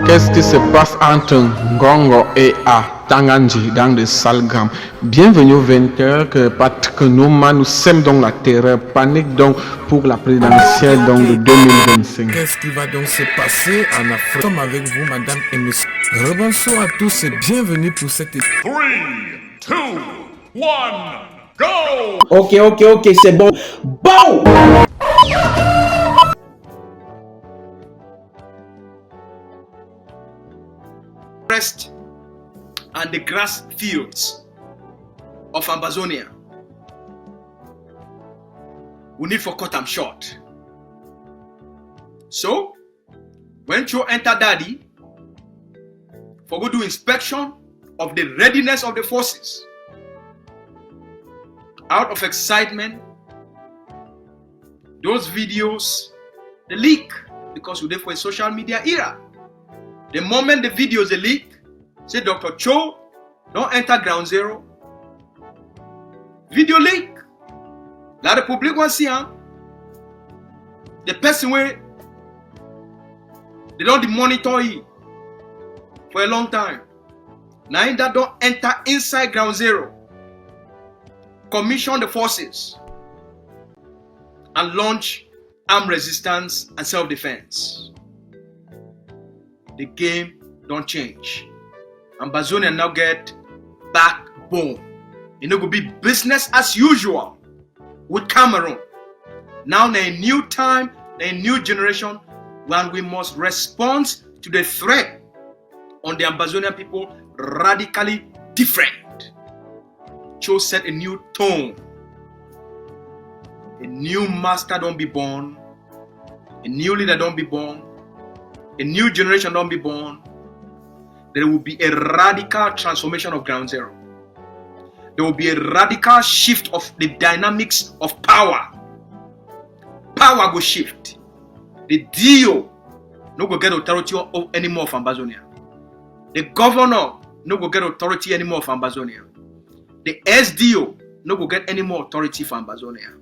Qu'est-ce qui se passe entre Ngongo et Tanganji dans le Salgram? Bienvenue aux 20h que Patrick Nouma nous sème donc la terreur, panique donc pour la présidentielle donc de 2025. Qu'est-ce qui va donc se passer en Afrique? Nous sommes avec vous, madame et monsieur. Rebonsoir à tous et bienvenue pour cette... 3, 2, 1, go! Ok, c'est bon. Bon! Rest and the grass fields of Amazonia. We need for cut them short. So, when you enter Daddy, for go do inspection of the readiness of the forces. Out of excitement, those videos, they leak because we're there for a social media era. The moment the videos are leak, say Dr. Cho, don't enter ground zero. Video leak. La Republic was here. The person where they don't monitor it for a long time. Now that don't enter inside ground zero. Commission the forces and launch armed resistance and self-defense. The game don't change. Amazonia now get backbone. It no go be business as usual with Cameroon. Now in a new time, a new generation, when we must respond to the threat on the Amazonian people radically different. Cho set a new tone. A new master don't be born. A new leader don't be born. A new generation don't be born. There will be a radical transformation of ground zero. There will be a radical shift of the dynamics of power. Power will shift. The DO no go get authority anymore of Amazonia. The governor no go get authority anymore of Amazonia. The SDO no go get any more authority for Amazonia.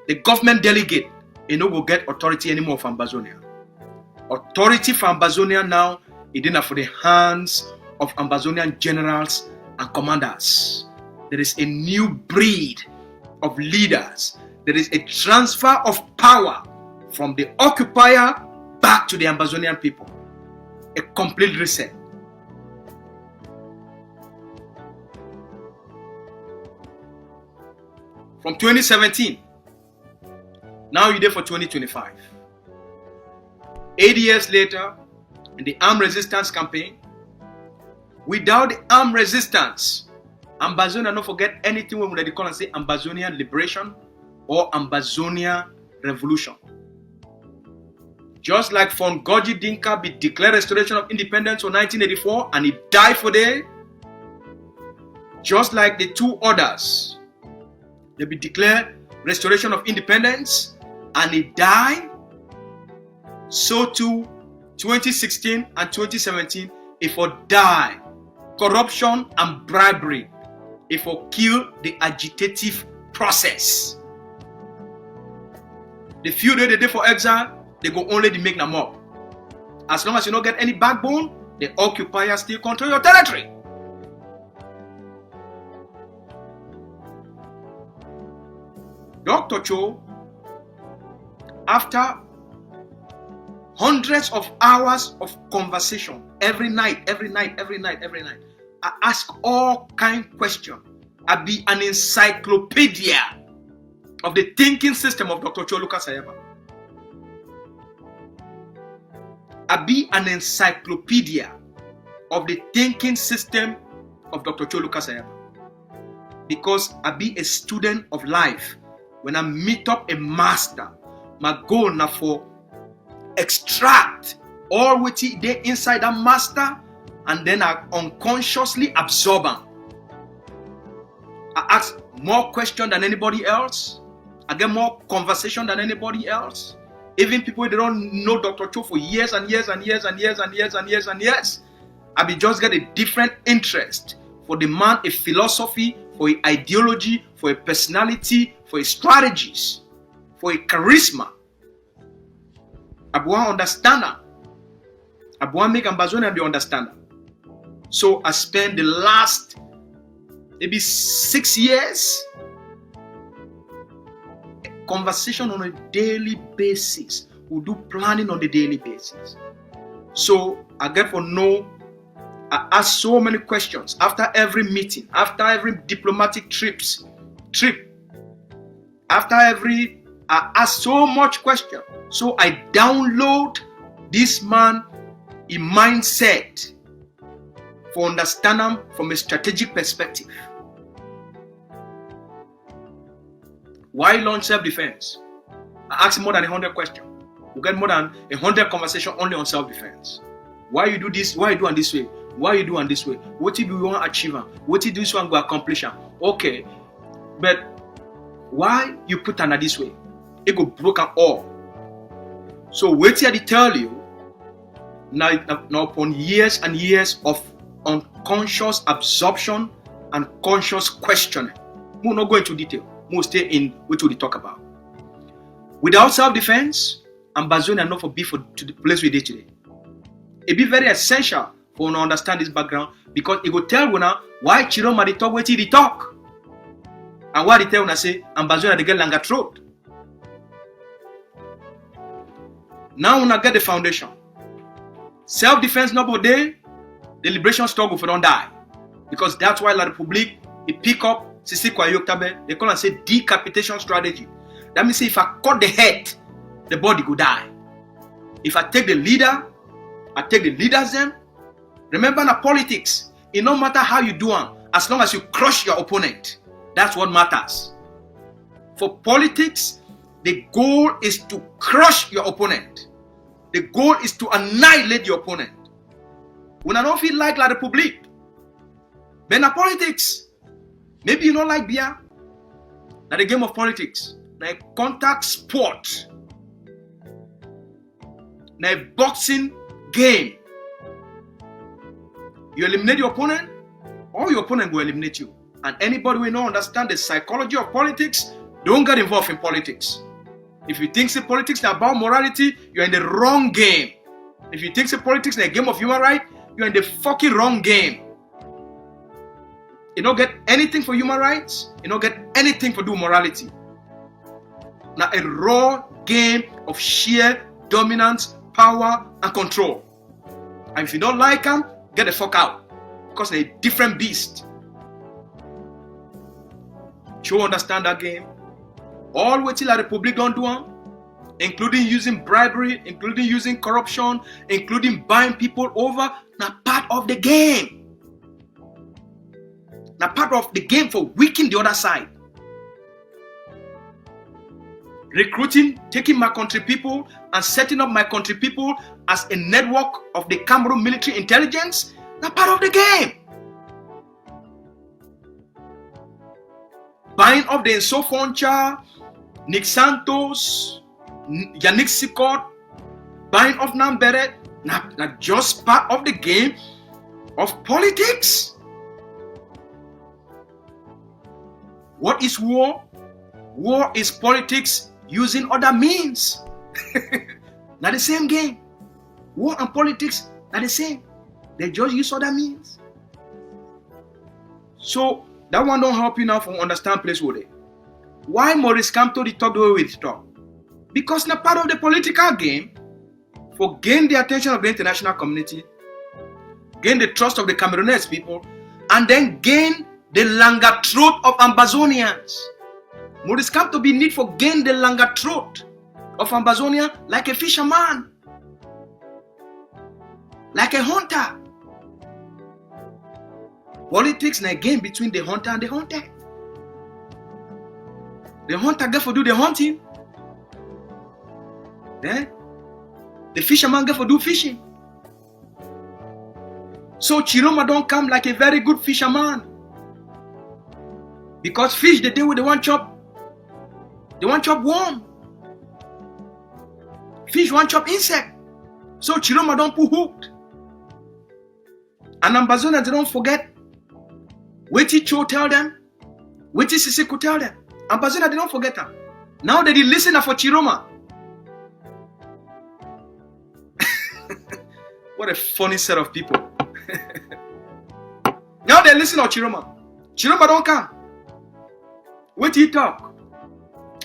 The government delegate no go get authority anymore for Amazonia. Authority for Amazonia now is in for the hands of Amazonian generals and commanders. There is a new breed of leaders. There is a transfer of power from the occupier back to the Amazonian people. A complete reset. From 2017, now you're there for 2025. 8 years later, in the armed resistance campaign, without the armed resistance, Amazonia don't forget anything when they call and say Ambazonian liberation or Ambazonia revolution. Just like Fon Goji Dinka be declared restoration of independence in 1984 and he died for that, just like the two others, they be declared restoration of independence and he died, so too 2016 and 2017, if for die, corruption and bribery, if for kill the agitative process. The few days they did for exile, they go only to make them up. As long as you don't get any backbone, the occupiers still control your territory. Dr. Cho, after hundreds of hours of conversation every night, I ask all kind of questions. I be an encyclopedia of the thinking system of Dr. Cho Lucas Ayaba. I be an encyclopedia of the thinking system of Dr. Cho Lucas Ayaba. Because I be a student of life. When I meet up a master, my goal now for extract all what they inside that master and then I unconsciously absorb them. I ask more questions than anybody else. I get more conversation than anybody else. Even people they don't know Dr. Cho for years and years. I be just get a different interest for the man, a philosophy, for an ideology, for a personality, for a strategies, for a charisma. I want to understand that. I want to make Ambazonia they understand. So I spent the last maybe 6 years conversation on a daily basis. We do planning on the daily basis. So I get for know. I ask so many questions after every meeting, after every diplomatic trip. After every, I ask so much question. So I download this man in mindset for understand him from a strategic perspective. Why launch self-defense? I ask more than 100 questions. We get more than 100 conversations only on self-defense. Why you do this? Why you do on this way? Why you do on this way? What if you want to achieve? What if this one go accomplish? Okay, but why you put on this way? It go broken all. So wait till I tell you. Now upon years and years of unconscious absorption and conscious questioning, we'll not go into detail. We'll stay in what we talk about. Without self-defense, Ambazonia not for be for to the place we did today. It be very essential for you to understand this background because it will tell you now why Chiroma they talk what he talk. And why they tell you say Ambazonia they get longer throat. Now we get the foundation. Self-defense nobody, the liberation struggle for don't die. Because that's why La Republique it pick up Sisi Kwayoktabe, they call and say decapitation strategy. That means if I cut the head, the body go die. If I take the leader, I take the leaders then. Remember in politics, it no matter how you do it, as long as you crush your opponent, that's what matters. For politics, the goal is to crush your opponent. The goal is to annihilate your opponent. When I don't feel like La Republique, then in politics, maybe you don't like beer. Now the game of politics, now a contact sport, now a boxing game. You eliminate your opponent, or your opponent will eliminate you. And anybody who don't understand the psychology of politics, don't get involved in politics. If you think politics is about morality, you're in the wrong game. If you think politics is a game of human rights, you're in the fucking wrong game. You don't get anything for human rights, you don't get anything for do morality. Now a raw game of sheer dominance, power, and control. And if you don't like them, get the fuck out. Because they're a different beast. You understand that game? All what La Republique don't do them, including using bribery, including using corruption, including buying people over, now part of the game. Now part of the game for weakening the other side. Recruiting, taking my country people and setting up my country people as a network of the Cameroon military intelligence, now part of the game. Buying up the Nsofoncha, Nick Santos, Yannick Sikot, buying up Namberet, not just part of the game of politics. What is war? War is politics using other means. Not the same game. War and politics are the same. They just use other means. So that one don't help you now from understand place where they. Why Maurice Kamto the talk the way we talk? Because now part of the political game, for gain the attention of the international community, gain the trust of the Cameroonese people, and then gain the longer throat of Ambazonians. Maurice Kamto be need for gain the longer throat of Ambazonia like a fisherman, like a hunter. Politics is a game between the hunter and the hunted. The hunter get for do the hunting. Eh? The fisherman get for do fishing. So Chiroma don't come like a very good fisherman. Because fish the day with the one chop worm. Fish one chop insect. So Chiroma don't put hooked. And Ambazonians they don't forget. Wait Cho tell them. Wait Sisi could tell them. Ambazonia they don't forget them. Now they listen for Chiroma. What a funny set of people. Now they listen to Chiroma. Chiroma don't come. Wait till he talk.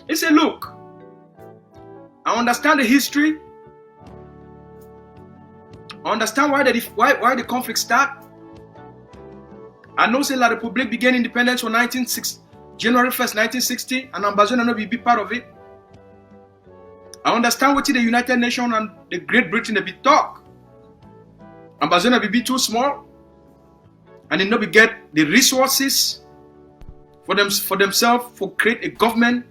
He said, look, I understand the history. I understand why the conflict start. I know say La République began independence on January 1st, 1960, and Ambazonia will be part of it. I understand what the United Nations and the Great Britain they be talk. Ambazonia will be too small, and they no be get the resources for themselves for create a government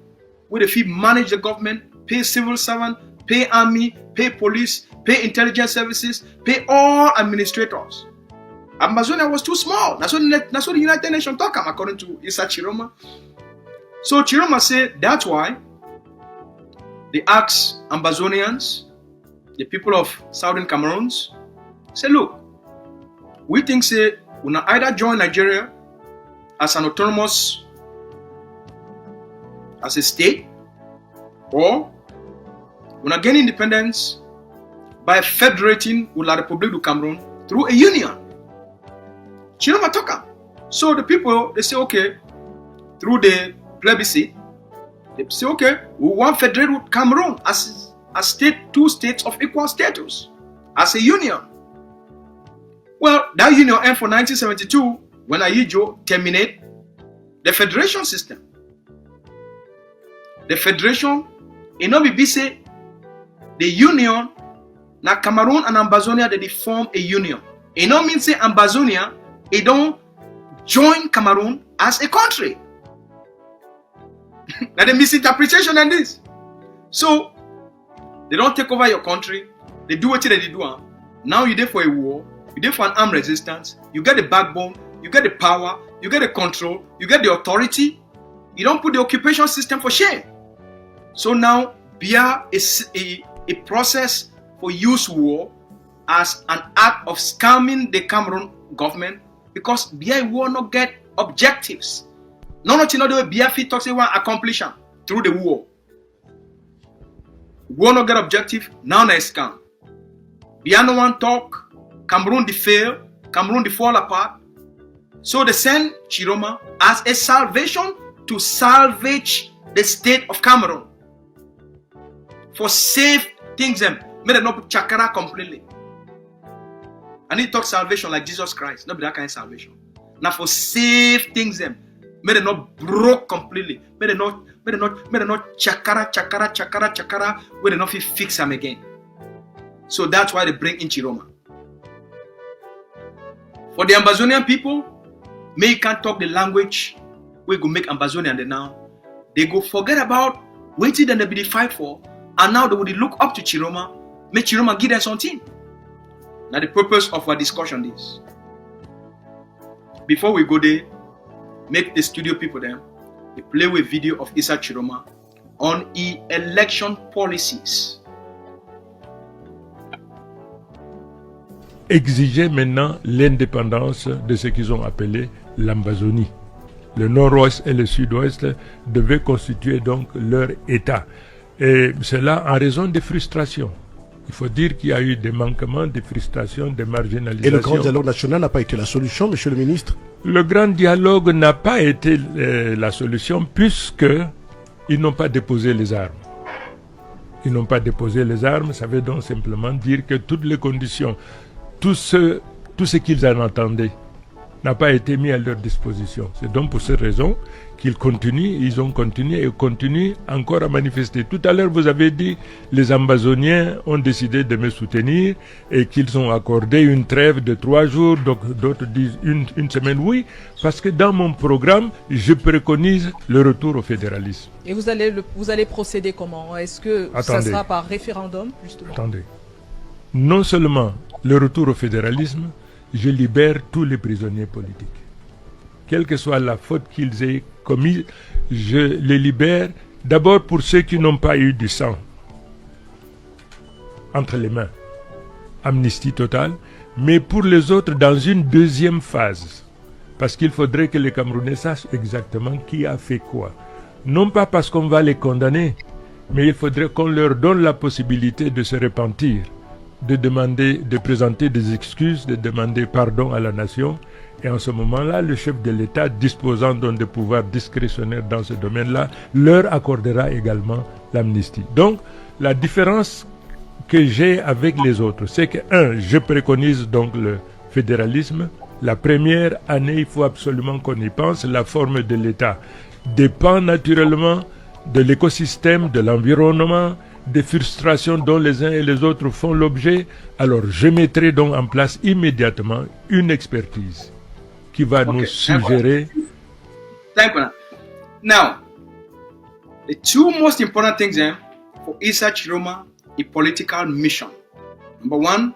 where they feel manage the government, pay civil servant, pay army, pay police, pay intelligence services, pay all administrators. Amazonia was too small. That's what the United Nations talk about, according to Issa Chiroma. So Chiroma said that's why they asked Ambazonians, the people of Southern Cameroons, say, look, we think say we will either join Nigeria as an autonomous, as a state, or we will gain independence by federating with La République du Cameroon through a union. Chiroma Toka. So the people, they say, okay, through the plebiscite, they say, okay, we want federate with Cameroon as state, two states of equal status, as a union. Well, that union ended for 1972 when Ayijo terminated the federation system. The federation, in Obi say, the union, na Cameroon and Ambazonia, they form a union. It don't mean say Ambazonia, it don't join Cameroon as a country. Now the misinterpretation and this. So they don't take over your country. They do what they do. Now you're there for a war. You're there for an armed resistance. You get the backbone. You get the power. You get the control. You get the authority. You don't put the occupation system for shame. So now Biya is a process for use war as an act of scamming the Cameroon government, because Biya will not get objectives. None of you know the way Biya fit talks they want accomplish through the war. Will not get objective, now they scam. Biya no one talk, Cameroon they fail, Cameroon they fall apart. So they send Chiroma as a salvation to salvage the state of Cameroon. For save things them, may they not put chakara completely. And he talk salvation like Jesus Christ, not be that kind of salvation. Now for save things them, may they not broke completely, may they not chakara, where they not fix them again. So that's why they bring in Chiroma. For the Ambazonian people, may you can't talk the language we go make Ambazonian the now. They go forget about waiting and they be the fight for, and now they will look up to Chiroma, make Chiroma give them something. Now the purpose of our discussion is, before we go there, make the studio people them, they play with video of Issa Chiroma on election policies. Exiger maintenant l'indépendance de ce qu'ils ont appelé l'Ambazonie. Le nord-ouest et le sud-ouest devaient constituer donc leur État. Et cela en raison des frustrations. Il faut dire qu'il y a eu des manquements, des frustrations, des marginalisations. Et le grand dialogue national n'a pas été la solution, monsieur le ministre? Le grand dialogue n'a pas été la solution puisqu'ils n'ont pas déposé les armes. Ils n'ont pas déposé les armes, ça veut donc simplement dire que toutes les conditions, tout ce qu'ils en attendaient n'a pas été mis à leur disposition. C'est donc pour cette raison qu'ils continuent, ils ont continué et continuent encore à manifester. Tout à l'heure, vous avez dit les Ambazoniens ont décidé de me soutenir et qu'ils ont accordé une trêve de 3 jours, donc d'autres disent une semaine. Oui, parce que dans mon programme, je préconise le retour au fédéralisme. Et vous allez procéder comment? Est-ce que ça sera par référendum, justement? Attendez. Non seulement le retour au fédéralisme, je libère tous les prisonniers politiques. Quelle que soit la faute qu'ils aient commise, je les libère d'abord pour ceux qui n'ont pas eu du sang entre les mains. Amnistie totale. Mais pour les autres, dans une deuxième phase. Parce qu'il faudrait que les Camerounais sachent exactement qui a fait quoi. Non pas parce qu'on va les condamner, mais il faudrait qu'on leur donne la possibilité de se repentir. de présenter des excuses, de demander pardon à la nation. Et en ce moment-là, le chef de l'État, disposant donc de pouvoirs discrétionnaires dans ce domaine-là, leur accordera également l'amnistie. Donc, la différence que j'ai avec les autres, c'est que, je préconise donc le fédéralisme. La première année, il faut absolument qu'on y pense. La forme de l'État dépend naturellement de l'écosystème, de l'environnement, des frustrations dont les uns et les autres font l'objet. Alors, je mettrai donc en place immédiatement une expertise qui va nous suggérer. Thank you. Now, the two most important things for Issa Chiroma, a political mission. Number one,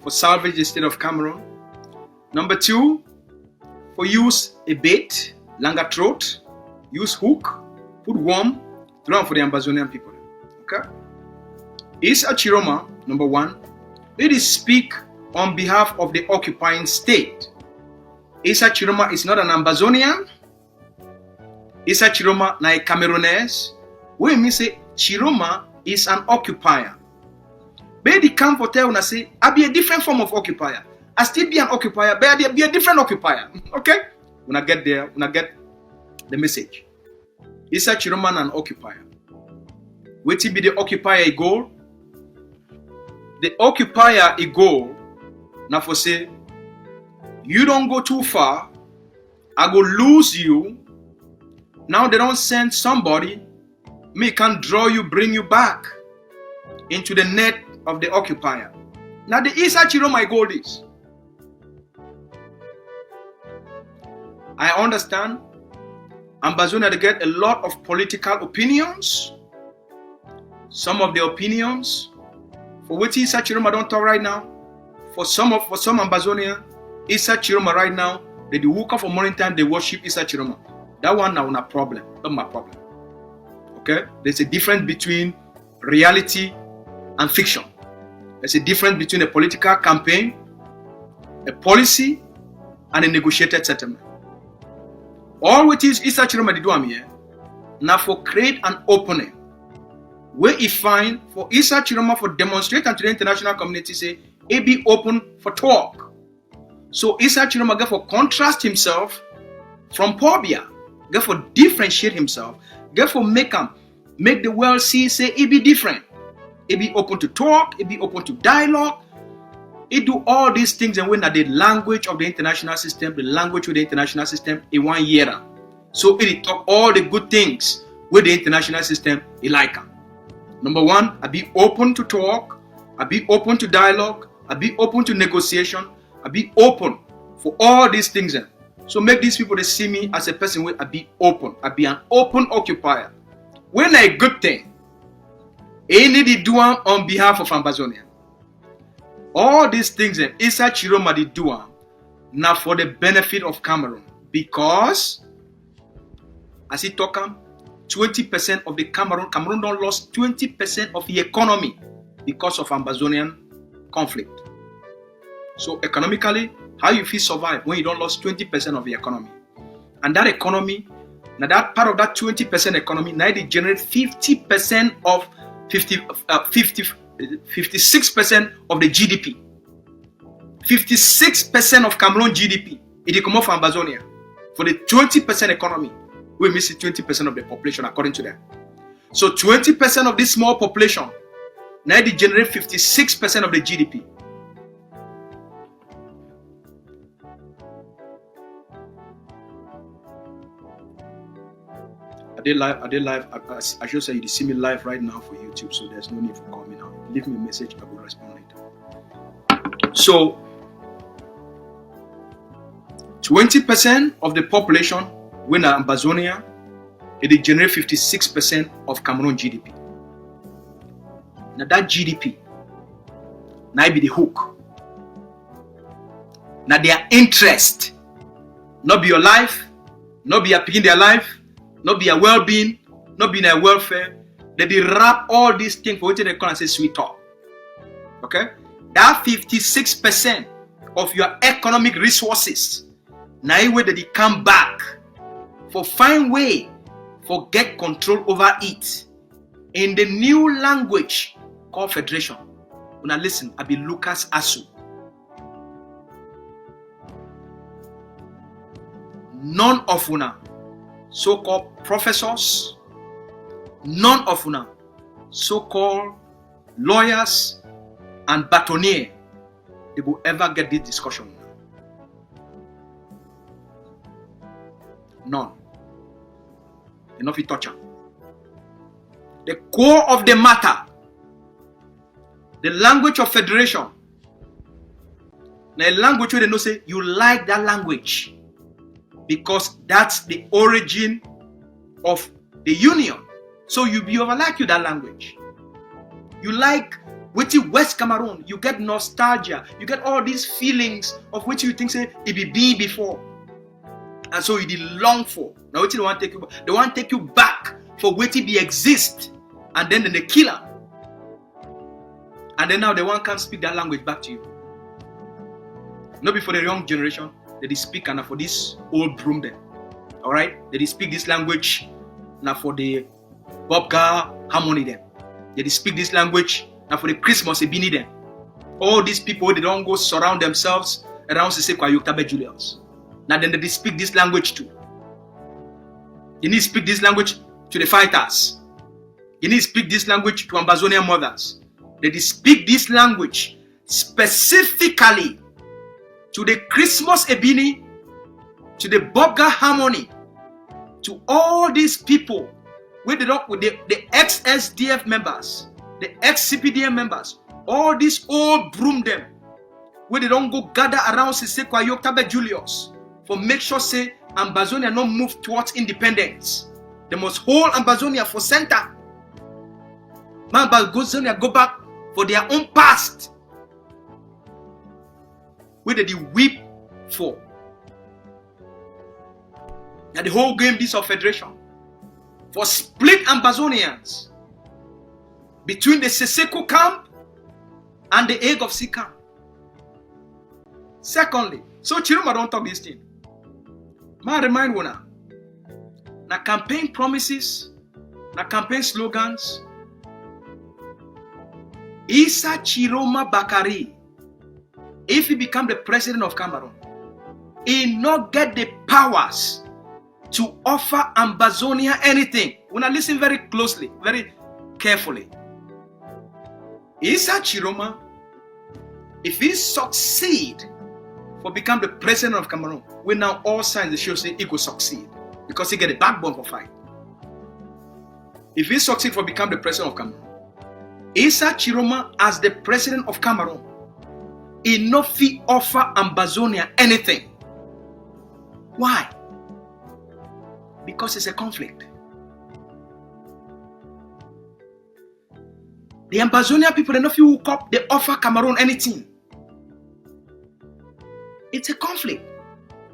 for salvage the state of Cameroon. Number two, for use a bait, longer throat, use hook, put worm, throw for the Ambazonian people. Okay? Issa Chiroma, number one, it is speak on behalf of the occupying state. Issa Chiroma is not an Ambazonian. Issa Chiroma na a Cameroonese. We mean say Chiroma is an occupier. But the come for tell una say I be a different form of occupier. I still be an occupier, but I be a different occupier. Okay? When I get there, when I get the message. Issa Chiroma an occupier. Wait till be the occupier a goal. The occupier a goal. Now for say you don't go too far, I go lose you. Now they don't send somebody, me can draw you, bring you back into the net of the occupier. Now the Issa Chiroma goal is. I understand Ambazonia they get a lot of political opinions. Some of the opinions for which Issa Chiroma don't talk right now. For some Ambazonia, Issa Chiroma right now, they do woke up for morning time, they worship Issa Chiroma. That one now not problem, not my problem. Okay? There's a difference between reality and fiction. There's a difference between a political campaign, a policy, and a negotiated settlement. All which is Issa Chiroma did do here, now for create an opening where he find for Issa Chiroma for demonstrate and to the international community say, it be open for talk. So Issa Chiroma get for contrast himself from Pobia, get for differentiate himself, get for make the world see say it be different. It be open to talk, it be open to dialogue. It do all these things and when the language of the international system, the language of the international system in 1 year. So it talk all the good things with the international system it like. Number one, I be open to talk, I be open to dialogue, I be open to negotiation, I be open for all these things. So make these people they see me as a person where I be open. I be an open occupier. When a good thing, any the do on behalf of Ambazonia. All these things Issa Chiroma the do now for the benefit of Cameroon. Because as he talk 20% of the Cameroon don't lost 20% of the economy because of Ambazonian conflict. So economically, how you feel survive when you don't lost 20% of the economy? And that economy, now that part of that 20% economy, now they generate 50% of 56% of the GDP. 56% of Cameroon GDP. It come off from Ambazonia. For the 20% economy, we miss 20% of the population according to them. So 20% of this small population, now they generate 56% of the GDP. Are they live? I should say you see me live right now for YouTube, so there's no need for calling me now. Leave me a message, I will respond later. So 20% of the population when Ambazonia, it generate 56% of Cameroon GDP. Now that GDP, now be the hook. Now their interest, not be your life, not be picking their life, not be a well-being, not be a welfare. They wrap all these things for which they call and say sweet talk. Okay? That 56% of your economic resources, now way that they come back for find way for get control over it in the new language called federation. Una listen, I be Lucas Asu. None of una so-called professors, none of una so-called lawyers and batonier, they will ever get this discussion. None. Enough of torture. The core of the matter, the language of federation. Now, a language where they know say you like that language because that's the origin of the union. So you like you that language. You like which West Cameroon. You get nostalgia. You get all these feelings of which you think say it be before, and so you did long for. Now what they want to take you? They want to take you back for what it be exist, and then they kill her. And then now they want to speak that language back to you. Not before the young generation, they speak and for this old broom then. Alright? They speak this language now for the Bobga harmony then. They speak this language now for the Christmas ebini then. All these people, they don't go surround themselves around Sisekwa Yoktabe Julius. Now then they speak this language too. You need to speak this language to the fighters. You need to speak this language to Ambazonian mothers. They speak this language specifically to the Christmas ebini, to the Bobga harmony, to all these people with the ex-SDF members, the ex-CPDM members, all these old broom them, where they don't go gather around Sisekwa Yoktabe Julius for make sure say Ambazonia not move towards independence. They must hold Ambazonia for center. Man, Ambazonia go back for their own past, where they weep for. Now the whole game this of federation for split Ambazonians between the Seseko camp and the Egg of Sea camp. Secondly, so Chiroma don't talk this thing. I remind you now, campaign promises, na campaign slogans. Issa Chiroma Bakari, if he become the president of Cameroon, he not get the powers to offer Ambazonia anything. When I listen very closely, very carefully, Issa Chiroma, if he succeed for become the president of Cameroon, we now all signs show say he could succeed because he get a backbone for fight. If he succeed for become the president of Cameroon, Issa Chiroma as the president of Cameroon, he no fee offer Ambazonia anything. Why? Because it's a conflict. The Ambazonia people, they no fee hook up, they offer Cameroon anything. It's a conflict.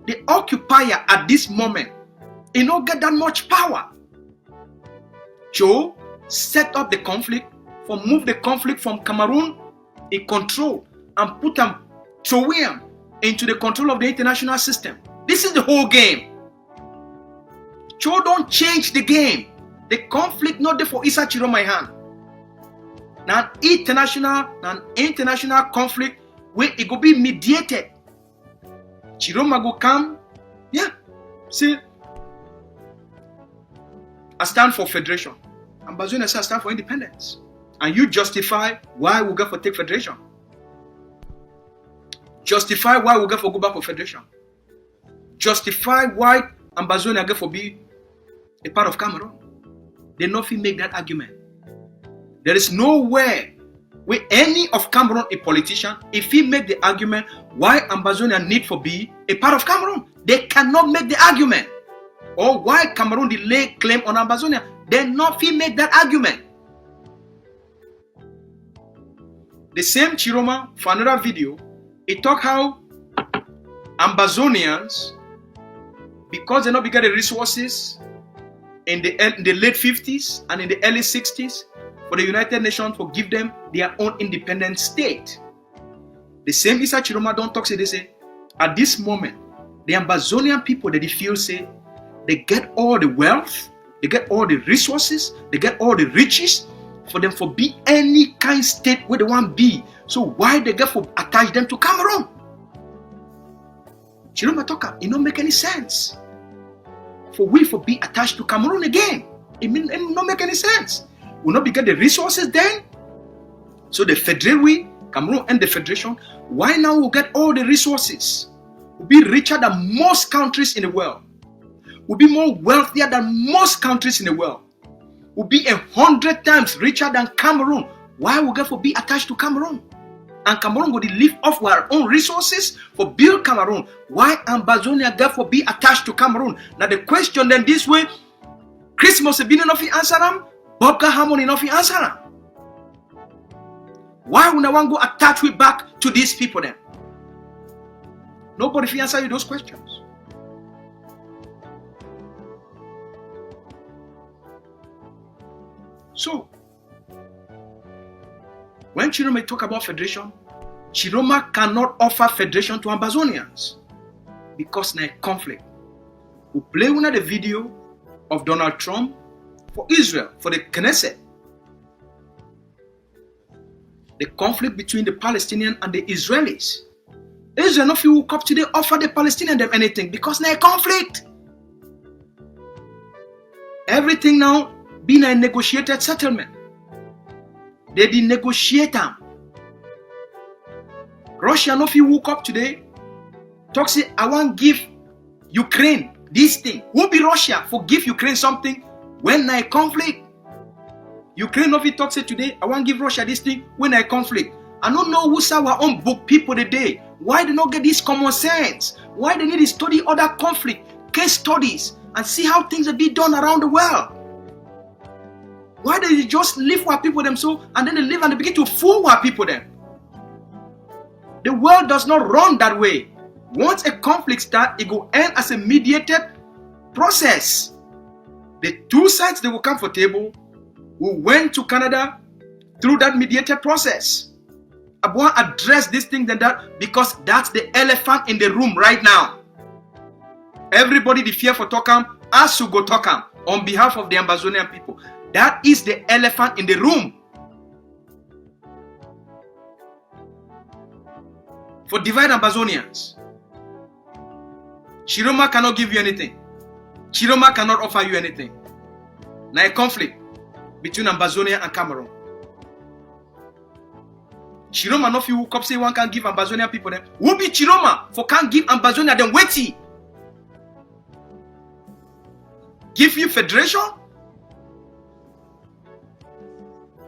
The occupier at this moment, he don't get that much power. Joe set up the conflict, for move the conflict from Cameroon in control and put them into the control of the international system. This is the whole game. Joe don't change the game. The conflict not there for Issa Chiroma hand. Now international conflict where it go be mediated. Chiroma go come, see, I stand for federation. Ambazonia says I stand for independence. And you justify why we go for take federation. Justify why we go for go back for federation. Justify why Ambazonia go for be a part of Cameroon. They not make that argument. There is nowhere where any of Cameroon a politician, if he make the argument why Ambazonia need for be a part of Cameroon, they cannot make the argument. Or why Cameroon lay claim on Ambazonia, they not make that argument. The same Chiroma, for another video, he talk how Ambazonians, because they not get the resources in the late 50s and in the early 60s, for the United Nations to give them their own independent state. The same Issa Chiroma don't talk, say they say, at this moment, the Ambazonian people that they feel say, they get all the wealth, they get all the resources, they get all the riches, for them for be any kind state where they want to be, So why the government attach them to Cameroon? Chiroma Toka, it don't make any sense. For we for be attached to Cameroon again. It don't make any sense. Will not be get the resources then. So the federation, Cameroon and the federation, why now we'll get all the resources? We'll be richer than most countries in the world. We'll be more wealthier than most countries in the world. We'll be 100 times richer than Cameroon. Why will get for be attached to Cameroon? And Cameroon will live off our own resources for build Cameroon. Why Ambazonia get for be attached to Cameroon? Now the question then this way, Christmas has been enough to answer them, Bob Harmony enough to answer them. Why would I want to go attach we back to these people then? Nobody will answer you those questions. So, when Chiroma talk about federation, Chiroma cannot offer federation to Ambazonians because there is conflict. We play one of the video of Donald Trump for Israel, for the Knesset. The conflict between the Palestinians and the Israelis. Israel not feel up today offer the Palestinians them anything because there is conflict. Everything now being a negotiated settlement. They did negotiate them. Russia no feel woke up today. Talk say I want give Ukraine this thing. Who be Russia for give Ukraine something when there is conflict? Ukraine no feel talk say today I want give Russia this thing when there is conflict. I don't know who's our own book people today. Why they not get this common sense? Why they need to study other conflict, case studies, and see how things are being done around the world? Why do they just live with people themselves and then they live and they begin to fool our people then? The world does not run that way. Once a conflict starts, it will end as a mediated process. The two sides they will come for table. We went to Canada through that mediated process. I want to address this thing and that because that's the elephant in the room right now. Everybody the fear for Tokam has to go Tokam on behalf of the Ambazonian people. That is the elephant in the room. For divide Ambazonians. Chiroma cannot give you anything. Chiroma cannot offer you anything. Now a conflict between Ambazonia and Cameroon. Chiroma no fit woke up say one can give Ambazonian people them. Who be Chiroma for can't give Ambazonia them weighty? Give you federation?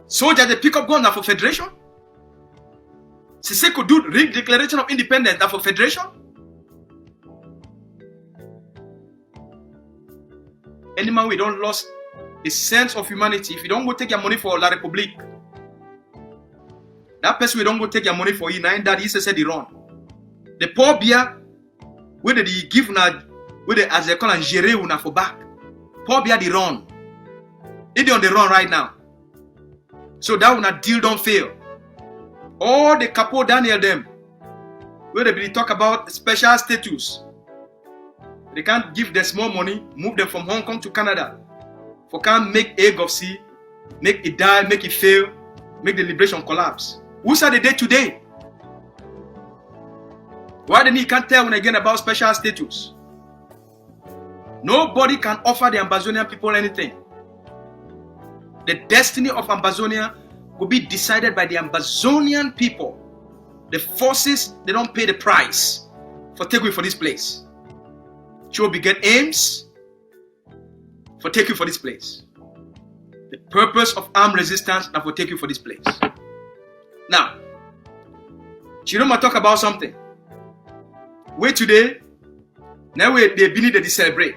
Soldiers they pick up gun now for federation? Siseko do rig declaration of independence now for federation? Any man we don't lost the sense of humanity. If you don't go take your money for La République, that person we don't go take your money for you, nine that he said he run. The poor beer, where they give na, where they as they call and gérer una for back. Poor beer the run. It on the run right now. So that una deal don't fail. All the Capo Daniel them, where they be talk about special status. They can't give them small money, move them from Hong Kong to Canada. For can't make egg of sea, make it die, make it fail, make the liberation collapse. Who's are the day today? Why then he can't tell when again about special status? Nobody can offer the Ambazonian people anything. The destiny of Ambazonia will be decided by the Ambazonian people. The forces, they don't pay the price for taking for this place. Sure, we get aims for taking for this place. The purpose of armed resistance and for taking for this place. Now, Chiroma talk about something. Wait today, now they begin to celebrate.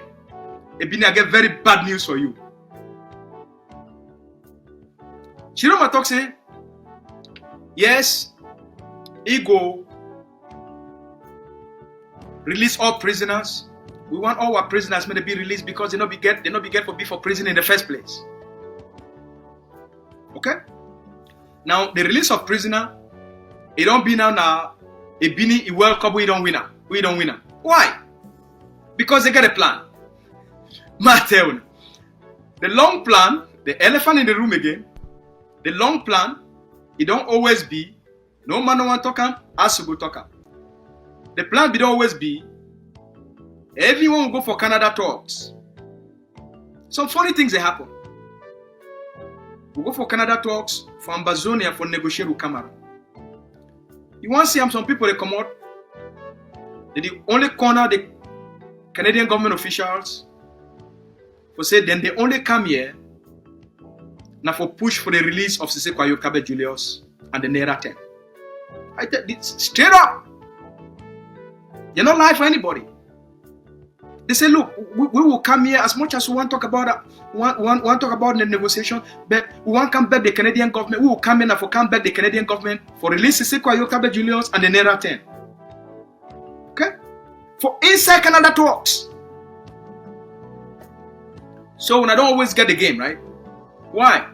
They begin to get very bad news for you. Chiroma talk say, yes, he go release all prisoners. We want all our prisoners to be released because they not be get for prison in the first place. Okay? Now the release of prisoner, it don't be now a bini a World Cup we don't winner. We don't winner. Why? Because they get a plan. Matthew. The long plan, the elephant in the room again. The long plan, it don't always be No man no want talk am, as you go talk am. The plan will always be, everyone will go for Canada talks. Some funny things they happen. We go for Canada talks, for Ambazonia, for negotiate with Cameroon. You want to see some people they come out, they only corner the Canadian government officials, for say then they only come here now for push for the release of Sese Kwayo Kabe Julius and the Naira 10. I tell this straight up. You're not lying for anybody. They say, look, we will come here as much as we want to talk about want talk about the negotiation, but we want to come back the Canadian government. We will come in and for come back the Canadian government for release Sese Kwayo Kabe Julius and the Naira 10. Okay? For inside Canada talks. So when I don't always get the game, right? Why?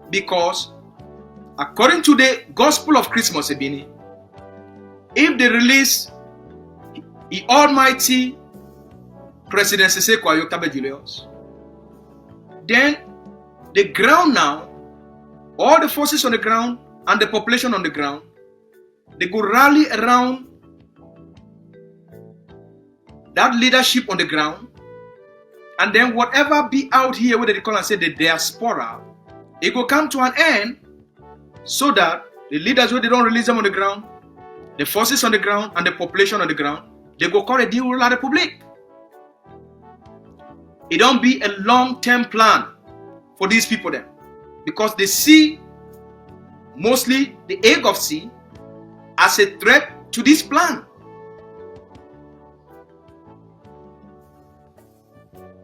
Because according to the Gospel of Christmas, Ebini, if they release the Almighty President Sese Kwayo Kabe Julius, then the ground now, all the forces on the ground and the population on the ground, they go rally around that leadership on the ground, and then whatever be out here, what they call and say the diaspora, it will come to an end, so that the leaders, when they don't release them on the ground, the forces on the ground and the population on the ground, they go call a deal with La Republique. It don't be a long-term plan for these people then, because they see mostly the egg of sea as a threat to this plan.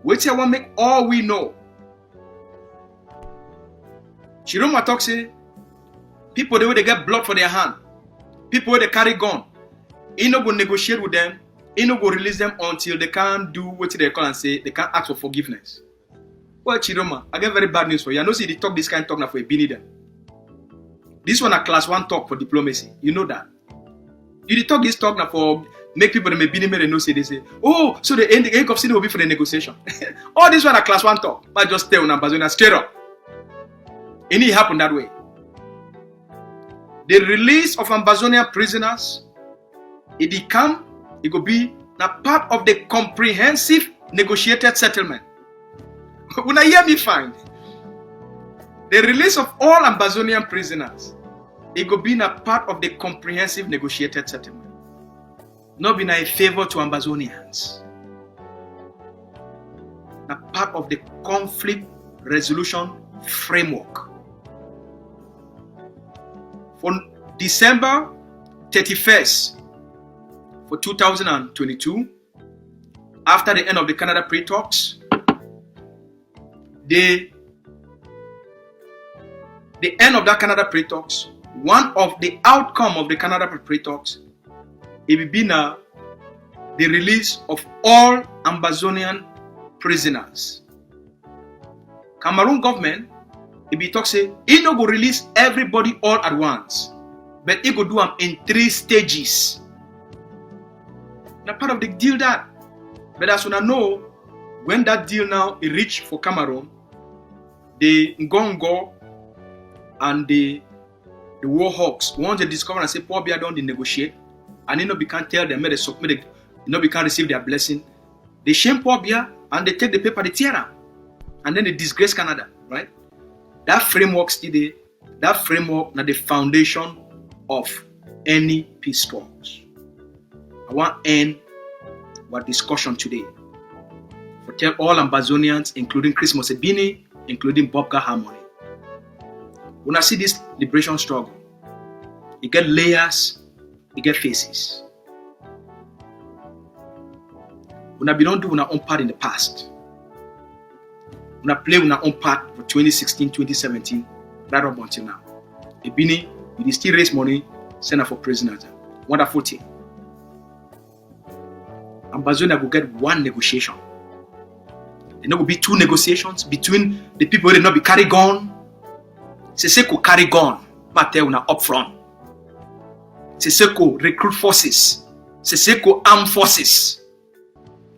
Which I want to make all we know. Chiroma talk say, people they get blood for their hand, people where they carry gun, he no go negotiate with them, he no go release them until they can't do what they call and say, they can't ask for forgiveness. Well, Chiroma, I get very bad news for you. I know see they talk this kind of talk now for a Bini them. This one a class 1 talk for diplomacy. You know that. You talk this talk now for make people that may be near no say they say, oh, so the end of city will be for the negotiation. All this one a class 1 talk. But just tell Ambazonia straight up. And it happened that way. The release of Ambazonian prisoners, it will be a part of the comprehensive negotiated settlement. When I hear me fine, the release of all Ambazonian prisoners, it will be a part of the comprehensive negotiated settlement. Not being a favor to Ambazonians. A part of the conflict resolution framework. For December 31st for 2022, after the end of the Canada pre-talks, the end of that Canada pre-talks, one of the outcome of the Canada pre-talks, it will be now the release of all Ambazonian prisoners. Cameroon government, it be talk say, it no go release everybody all at once, but it go do them in 3 stages. Now part of the deal that, but as I know, when that deal now is reached for Cameroon, the Ngongo and the War Hawks, once they discover and say, Paul Biya don't negotiate, and they can't tell them, they can't receive their blessing. They shame Paul Biya and they take the paper, they tear them, and then they disgrace Canada, right? That framework still there. That framework is the foundation of any peace talks. I want to end our discussion today. For tell all Ambazonians, including Chris Mosebini, including Bobka Harmony. When I see this liberation struggle, it get layers, it get faces. When we don't do our own part in the past, when I play with our own part for 2016, 2017, right up until now. Ebini, you still raise money, send her for prisoners. Wonderful thing. Ambazonia will get 1 negotiation. There will be 2 negotiations between the people who will not be carry gun. Seseko carry gun, but they will not up front. Seseko recruit forces. Seseko arm forces.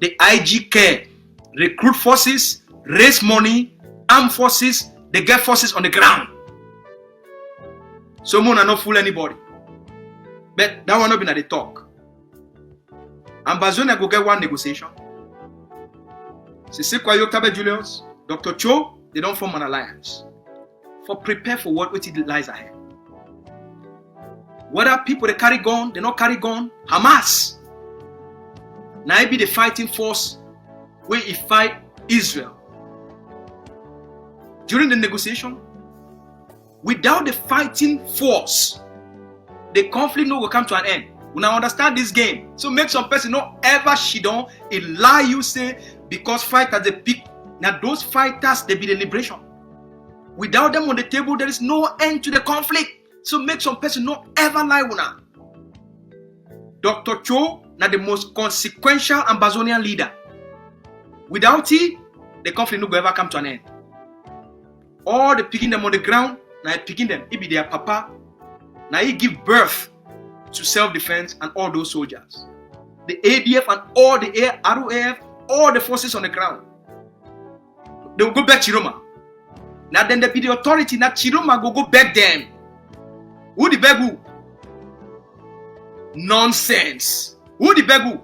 The IGK recruit forces, raise money, arm forces, they get forces on the ground. So Mona not fool anybody. But that one not been at the talk. Ambazonia go get one negotiation. C'est quoi Octave Julius, Dr. Cho, they don't form an alliance. For prepare for what lies ahead. Whether people they carry gun, they not carry gun, Hamas. Now it be the fighting force where it fight Israel. During the negotiation, without the fighting force, the conflict no will come to an end. We now understand this game. So make some person not ever shit on a lie you say because fighters they pick. Now those fighters they be the liberation. Without them on the table, there is no end to the conflict. So make some person not ever lie una. Dr. Cho now the most consequential Ambazonian leader. Without he, the conflict no will ever come to an end. All the picking them on the ground, now picking them, it be their papa. Now he give birth to self-defense and all those soldiers. The ADF and all the ROAF, all the forces on the ground. They will go back to Chiroma. Now then there be the authority, now Chiroma go back them. Who the beg who? Nonsense. Who the beg who?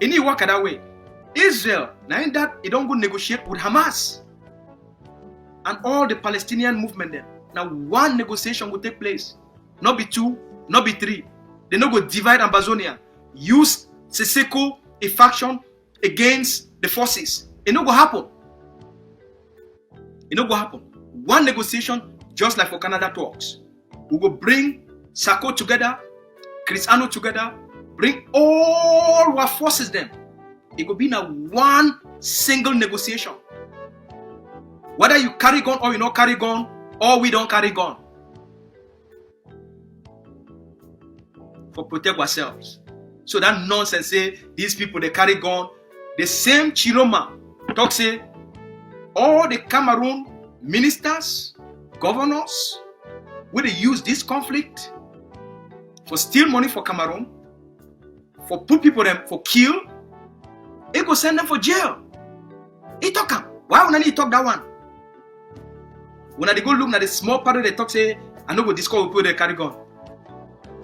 Any work that way. Israel, now in that, it don't go negotiate with Hamas. And all the Palestinian movement there. Now one negotiation will take place. Not be two, not be three. They not go divide Ambazonia. Use Seseko, a faction, against the forces. It not go happen. It not go happen. One negotiation, just like for Canada talks. We will bring Sako together, Cristiano together, bring all our forces them. It will be now one single negotiation. Whether you carry gun or you not carry gun, or we don't carry gun. For protect ourselves. So that nonsense say these people they carry gun. The same Chiroma talk say all the Cameroon ministers, governors, will they use this conflict for steal money for Cameroon, for put people them for kill, they go send them for jail. He talk them. Why would I need to talk that one? When they go look at the small part of the talk say, I know go discuss with people they carry gun.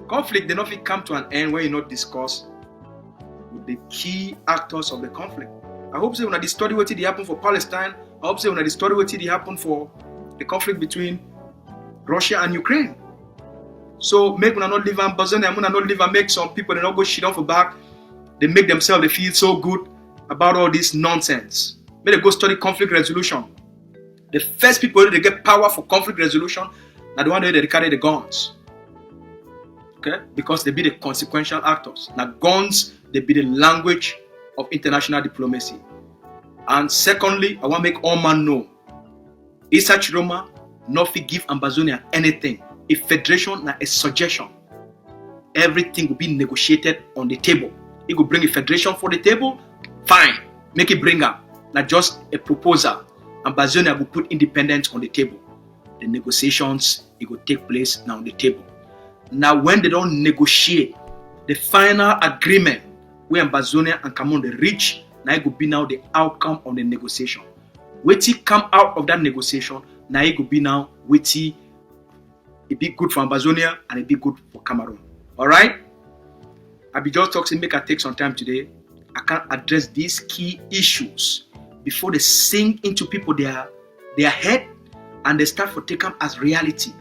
Conflict, they not fit come to an end when you not discuss with the key actors of the conflict. I hope so when the story what did happen for Palestine, I hope so when the story what did happen for the conflict between Russia and Ukraine. So make when I not live and Ambazonia, when I not live and make some people they not go shit off the back. They make themselves they feel so good about all this nonsense. May they go study conflict resolution. The first people they get power for conflict resolution are the one that they carry the guns. Okay? Because they be the consequential actors. Now guns, they be the language of international diplomacy. And secondly, I want to make all man know, Issa Chiroma not give Ambazonia anything. A federation, na a suggestion. Everything will be negotiated on the table. It will bring a federation for the table, fine. Make it bring up. Not just a proposal. Ambazonia will put independence on the table. The negotiations, it will take place now on the table. Now when they don't negotiate, the final agreement where Ambazonia and Cameroon they reach, now it will be now the outcome of the negotiation. What it come out of that negotiation, now it will be now what it be good for Ambazonia and it be good for Cameroon. Alright? I be just talking, make I take some time today. I can address these key issues before they sink into people their head and they start to take them as reality.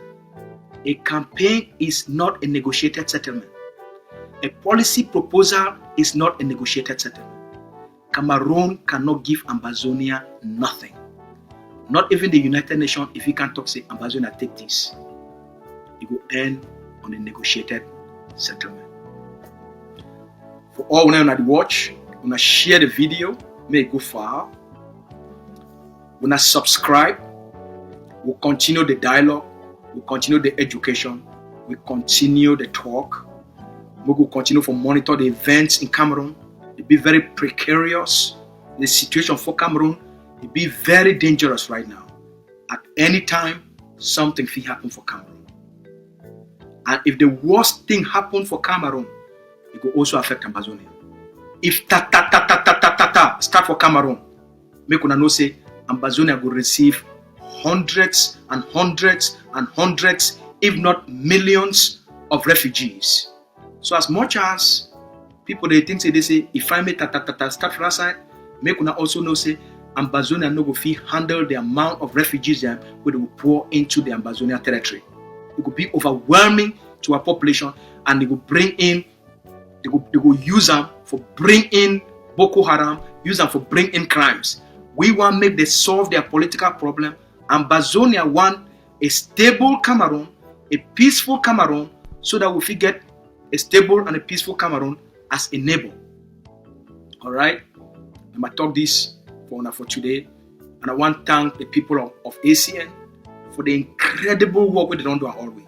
A campaign is not a negotiated settlement. A policy proposal is not a negotiated settlement. Cameroon cannot give Ambazonia nothing. Not even the United Nations, if you can talk, say, Ambazonia, take this. It will end on a negotiated settlement. For all when I watch, when I share the video, may it go far. When I subscribe, we'll continue the dialogue, we'll continue the education, we'll continue the talk. We will continue to monitor the events in Cameroon. It'll be very precarious. The situation for Cameroon will be very dangerous right now. At any time, something will happen for Cameroon. And if the worst thing happens for Cameroon, it will also affect Ambazonia. If start for Cameroon, make una know say Ambazonia will receive hundreds and hundreds and hundreds, if not millions of refugees. So as much as people they think they say if I make start from outside, make una also know say Ambazonia no go fit handle the amount of refugees that they will pour into the Ambazonia territory. It could be overwhelming to our population, and they will bring in, they will use them for bring in Boko Haram, use them for bring in crimes. We want to make them solve their political problem. Ambazonia want a stable Cameroon, a peaceful Cameroon, so that we will get a stable and a peaceful Cameroon as a neighbor. All right, I'm gonna talk this for today, and I want to thank the people of ACN for the incredible work they don't do all week.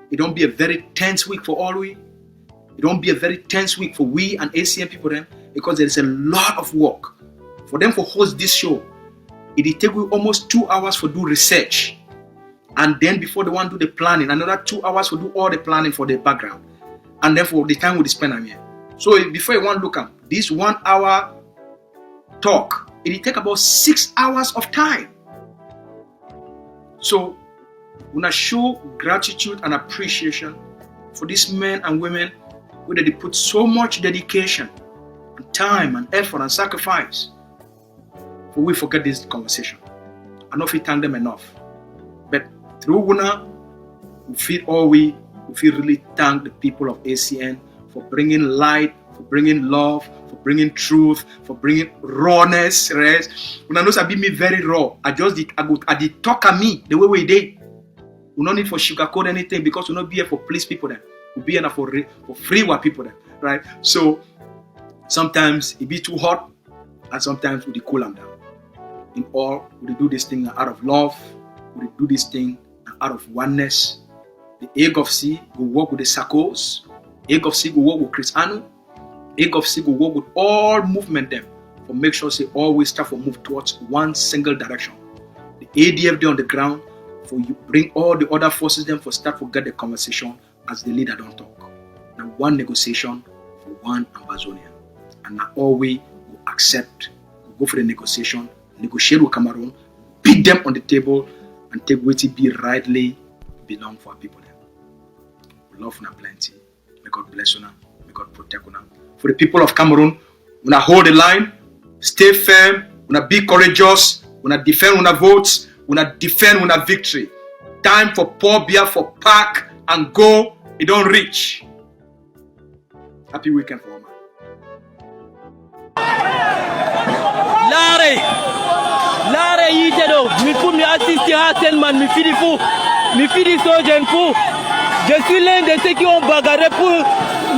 It don't be a very tense week for all we. It don't be a very tense week for we and ACN people then, because there is a lot of work for them to host this show. It take almost 2 hours for do research, and then before they want to do the planning, another 2 hours for do all the planning for the background, and then for the time we spend on here. So before you want to look at this 1 hour talk, it take about 6 hours of time. So we want to show gratitude and appreciation for these men and women where they put so much dedication and time and effort and sacrifice. For we forget this conversation. I don't know if we thank them enough. But through Wuna, we feel really thank the people of ACN for bringing light, for bringing love, for bringing truth, for bringing rawness. When I know I be me very raw, I did talk at me the way we did. We don't need for sugarcoat anything, because we not be here for please people then. We be here for free what people then, right? So sometimes it be too hot, and sometimes we cool them down. In all, we do this thing out of love. We do this thing out of oneness. The Egg of Sea will work with the Sakos. Egg of Sea will work with Chris Anu. Egg of Sea will work with all movement them for make sure they always start to move towards one single direction. The ADF there on the ground for you bring all the other forces them for start to get the conversation as the leader don't talk. Now one negotiation for one Ambazonia. And now all we will accept, we'll go for the negotiation, negotiate with Cameroon, beat them on the table, and take what it be rightly belong for our people there. We love una plenty. May God bless una. May God protect una. For the people of Cameroon, una hold the line, stay firm, una be courageous, una defend una votes, una defend una victory. Time for Paul Biya for pack and go, it don't reach. Happy weekend for all. Lare yite do mi fu mi assister à Selman mi fidi fou mi fidi sojen fou. Je suis l'un de ceux qui ont bagarré pour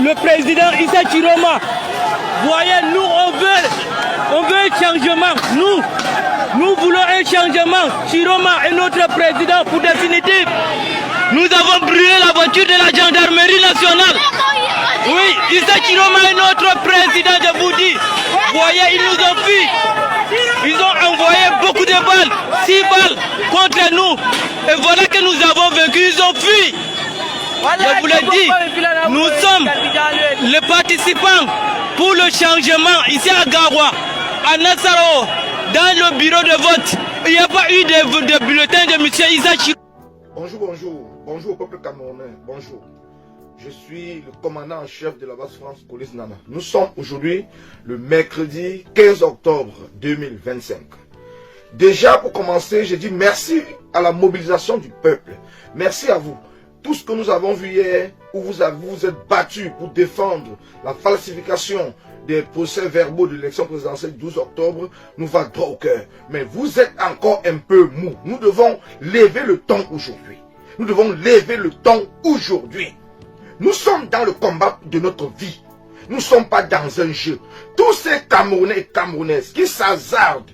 le président Issa Chiroma. Voyez, nous on veut un changement. Nous voulons un changement. Chiroma est notre président pour définitif. Nous avons brûlé la voiture de la gendarmerie nationale. Oui, Issa Chiroma est notre président, je vous dis. Voyez, ils nous ont fui. Ils ont envoyé beaucoup de balles, 6 balles contre nous. Et voilà que nous avons vaincu, ils ont fui. Je vous l'ai dit, nous sommes les participants pour le changement ici à Garoua, à Nassaro, dans le bureau de vote. Il n'y a pas eu de bulletin de M. Issa Chiroma. Bonjour au peuple camerounais, bonjour. Je suis le commandant en chef de la base France Police Nana. Nous sommes aujourd'hui le mercredi 15 octobre 2025. Déjà pour commencer, je dis merci à la mobilisation du peuple. Merci à vous. Tout ce que nous avons vu hier, où vous êtes battus pour défendre la falsification des procès verbaux de l'élection présidentielle du 12 octobre, nous va droit au cœur. Mais vous êtes encore un peu mou. Nous devons lever le ton aujourd'hui. Nous devons lever le ton aujourd'hui. Nous sommes dans le combat de notre vie. Nous ne sommes pas dans un jeu. Tous ces Camerounais et Camerounaises qui s'hasardent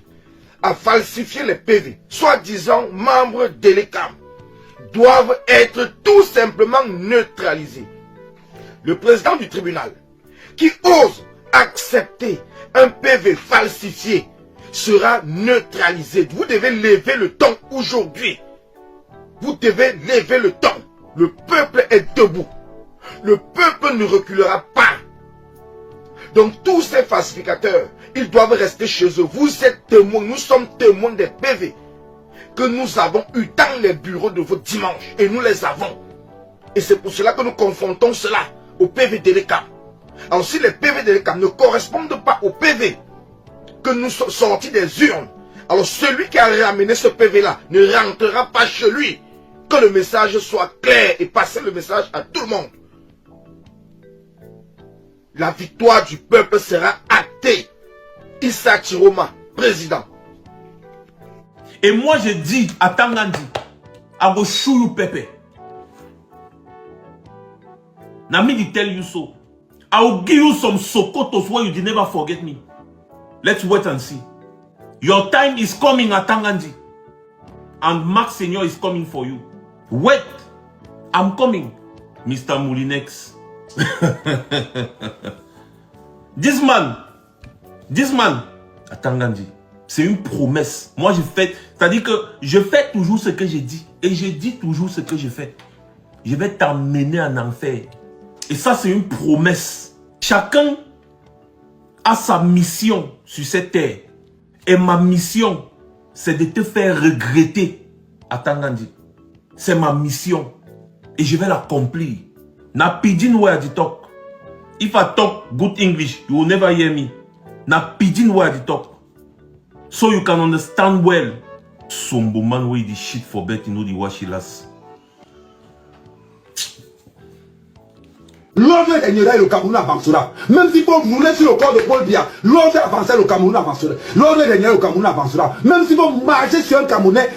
à falsifier les PV, soi-disant membres de l'ECAM, doivent être tout simplement neutralisés. Le président du tribunal qui ose accepter un PV falsifié sera neutralisé. Vous devez lever le ton aujourd'hui. Vous devez lever le ton. Le peuple est debout. Le peuple ne reculera pas. Donc tous ces falsificateurs, ils doivent rester chez eux. Vous êtes témoins, nous sommes témoins des PV. que nous avons eu dans les bureaux de vos dimanches. Et nous les avons. Et c'est pour cela que nous confrontons cela au PV de l'ECAM. Alors si les PV de l'ECAM ne correspondent pas au PV que nous sommes sortis des urnes, alors celui qui a ramené ce PV-là ne rentrera pas chez lui. Que le message soit clair et passer le message à tout le monde. La victoire du peuple sera actée. Issa Chiroma, président. Et moi je dis à Tangandi, I will show you Pepe. Nami di tell you so. I will give you some sokotos where you did never forget me. Let's wait and see. Your time is coming at Tangandi. And Max Senior is coming for you. Wait. I'm coming. Mr. Moulinex. This man, à Tangandi, c'est une promesse. Moi, c'est-à-dire que je fais toujours ce que j'ai dit. Et je dis toujours ce que je fais. Je vais t'emmener en enfer. Et ça, c'est une promesse. Chacun a sa mission sur cette terre. Et ma mission, c'est de te faire regretter à Tangandi. C'est ma mission. Et je vais l'accomplir. Na pidgin where I talk. If I talk good English, you will never hear me. Na pidgin where I talk. So you can understand well. Sombo man wey the shit for bet you know the washilas. L'ordre régnerait le Cameroun avancera. Même s'il faut rouler sur le corps de Paul Biya, l'ordre avancer le Cameroun avancera. L'ordre régnerait le Cameroun avancera. Même s'il faut marcher sur un Camerounais,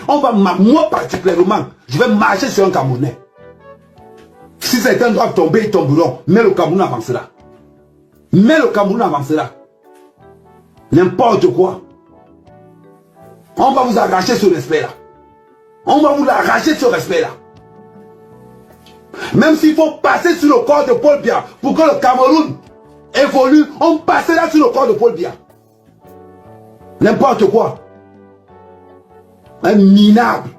moi particulièrement, je vais marcher sur un Camerounais. Si certains doivent tomber, ils tomberont. Mais le Cameroun avancera. Mais le Cameroun avancera. N'importe quoi. On va vous arracher ce respect-là. On va vous arracher ce respect-là. Même s'il faut passer sur le corps de Paul Biya pour que le Cameroun évolue, on passera sur le corps de Paul Biya. N'importe quoi. Un minable.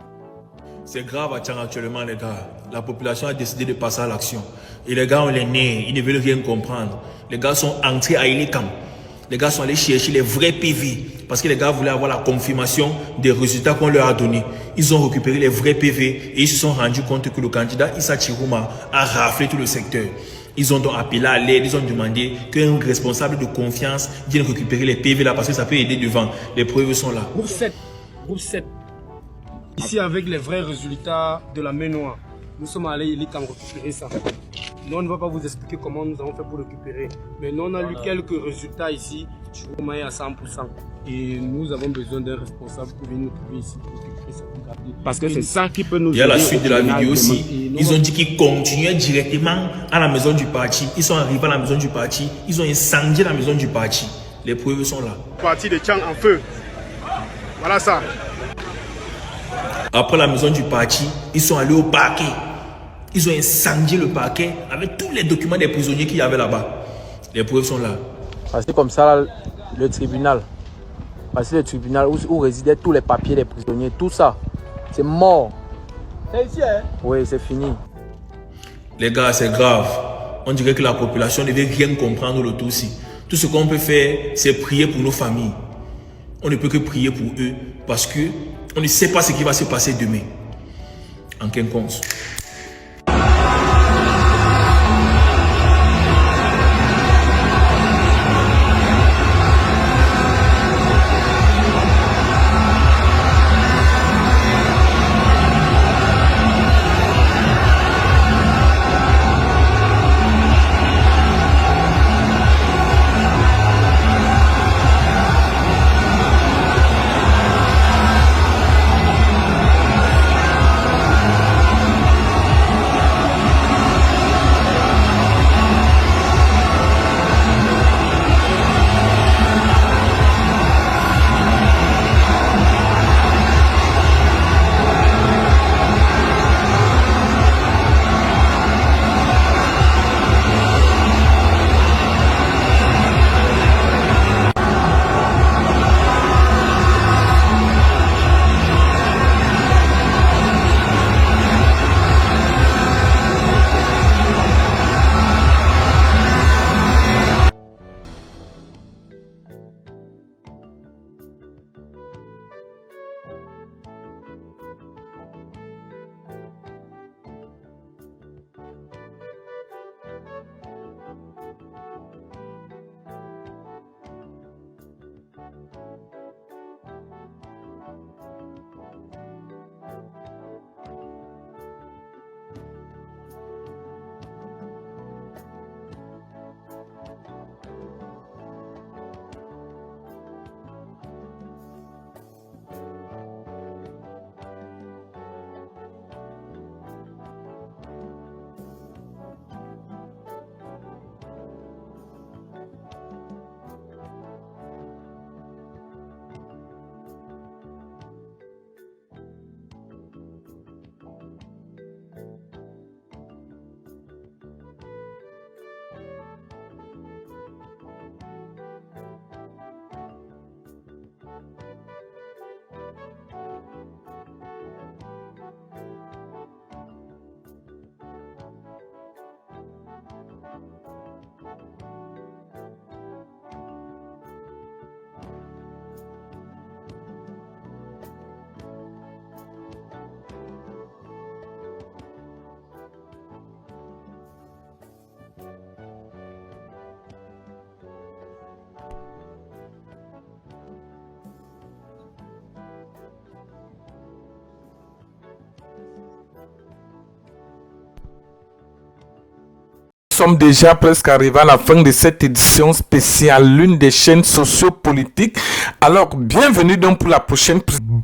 C'est grave à Tchang actuellement, les gars. La population a décidé de passer à l'action. Et les gars ont les nez, ils ne veulent rien comprendre. Les gars sont entrés à Ilikam. Les gars sont allés chercher les vrais PV. Parce que les gars voulaient avoir la confirmation des résultats qu'on leur a donnés. Ils ont récupéré les vrais PV et ils se sont rendus compte que le candidat Issa Chiroma a raflé tout le secteur. Ils ont donc appelé à l'aide, ils ont demandé qu'un responsable de confiance vienne récupérer les PV là parce que ça peut aider devant. Les preuves sont là. Groupe 7. Ici avec les vrais résultats de la main noire. Nous sommes allés récupérer ça. Nous, on ne va pas vous expliquer comment nous avons fait pour récupérer. Mais nous, on a eu quelques résultats ici. Chiroma est à 100%. Et nous avons besoin d'un responsable pour venir nous trouver ici pour récupérer ça. Parce que c'est ça qui peut nous aider. Il y a la suite de la vidéo aussi. Ils ont dit qu'ils continuaient directement à la maison du parti. Ils sont arrivés à la maison du parti. Ils ont incendié la maison du parti. Les preuves sont là. Parti de Tchang en feu. Voilà ça. Après la maison du parti, ils sont allés au parquet. Ils ont incendié le parquet avec tous les documents des prisonniers qu'il y avait là-bas. Les preuves sont là. Parce que comme ça, le tribunal, parce que le tribunal où résidaient tous les papiers des prisonniers, tout ça, c'est mort. C'est ici, hein? Oui, c'est fini. Les gars, c'est grave. On dirait que la population ne veut rien comprendre le tout ci. Tout ce qu'on peut faire, c'est prier pour nos familles. On ne peut que prier pour eux parce que on ne sait pas ce qui va se passer demain. En quinconce. sommes déjà presque arrivés à la fin de cette édition spéciale, l'une des chaînes sociopolitiques. Alors, bienvenue donc pour la prochaine.